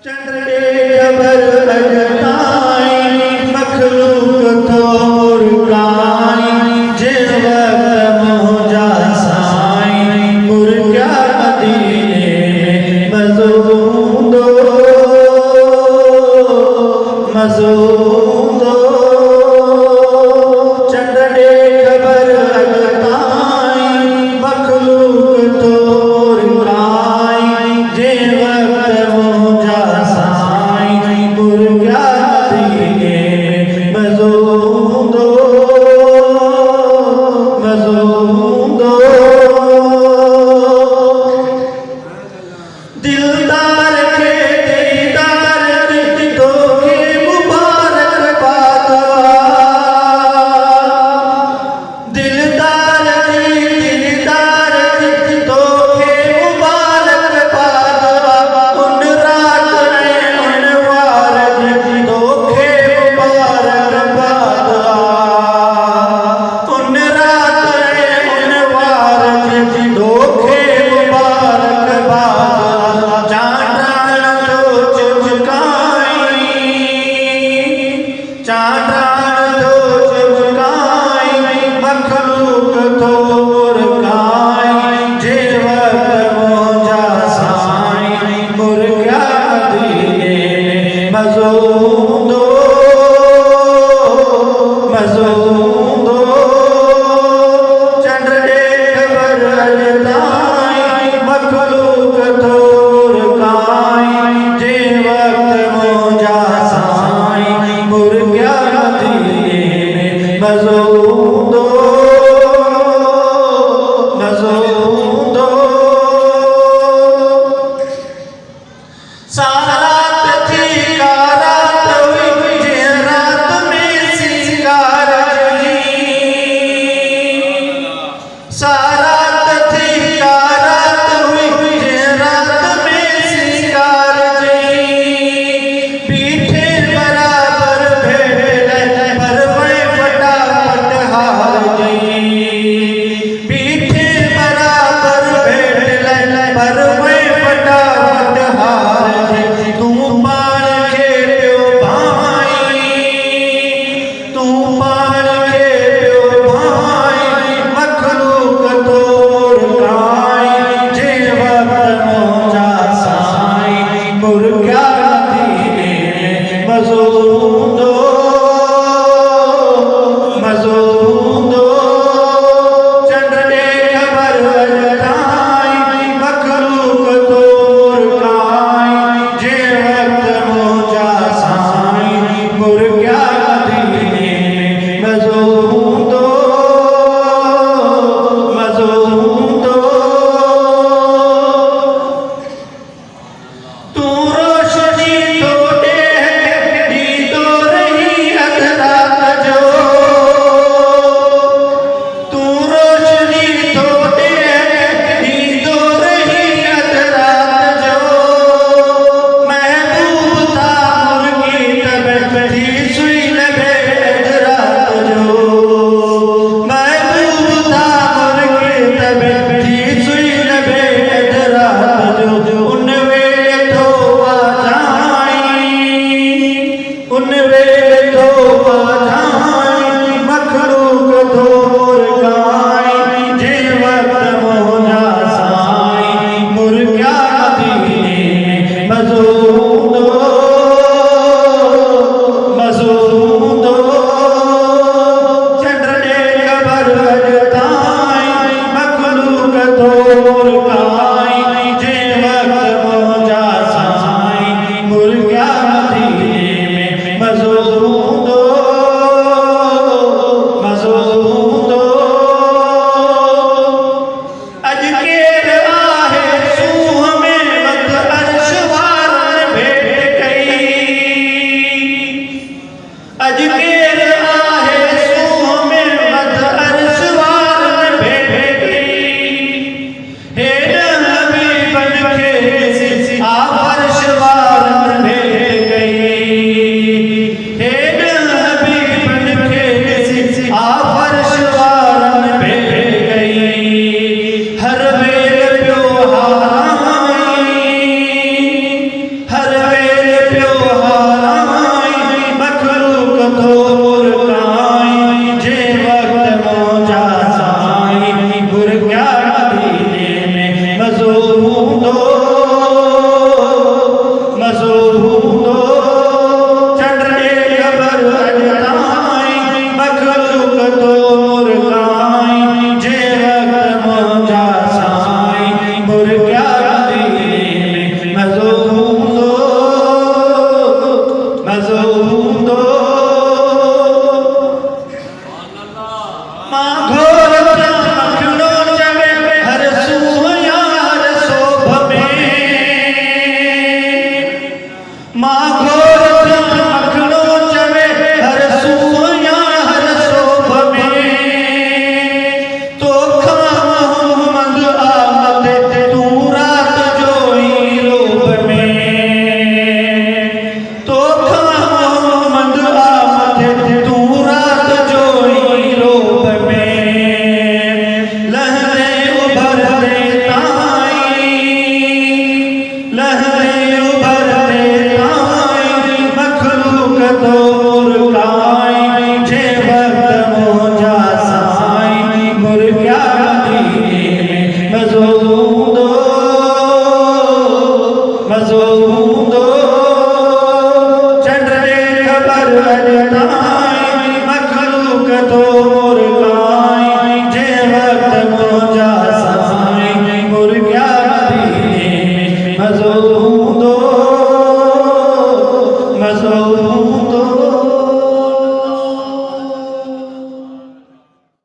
चंद्र जबर अजताई मखलूक थोर काई जेवत मोजा साई मुर्गा मदीने मज़ूदो मज़ूदो चंद्र जबर अजताई मखलूक थोर काई जेवत मोजा साई मुर्गा मदीने मज़ूदो मज़ूदो दिलदार के दीदार तो के मुबारक बात दिलदार दिलदार तो के मुबारक बात उन रात उन वार तो के मुबारक बात उन रात उन वार तो के मुबारक बात चांदन तो चमकाई चांदन तो चमकाई मखलूक थोर काई जेवत मोजा साई मुर्गा मदीने मज़ूदो मज़ूदो चंद्र जबर अजताई मखलूक थोर काई जेवत मोजा साई मुर्गा मदीने मज़ूदो मज़ूदो सारात थी कारात हुई जे रात में सिंगार सारात थी कारात हुई जे रात में सिंगार पीठे बराबर भेड़ पर वही फटाफट हार पीठे बराबर भेड़ पर वही फटाफट हार मां घोर मखणो चवे हर सूया हर शोभ में तो मंद आमद तू रात जोई लोभ में तो मंद आमद तू रात जोई लोभ में लहरे उभरते ताई लहरे उभरते ताई मखलूक तो मुर्गाई जे वक्त मोजा साई मुर्गा दीने मजोदो मजोदो चंद्रे खबर अजनाई मखलूक तो मुर्गाई जे वक्त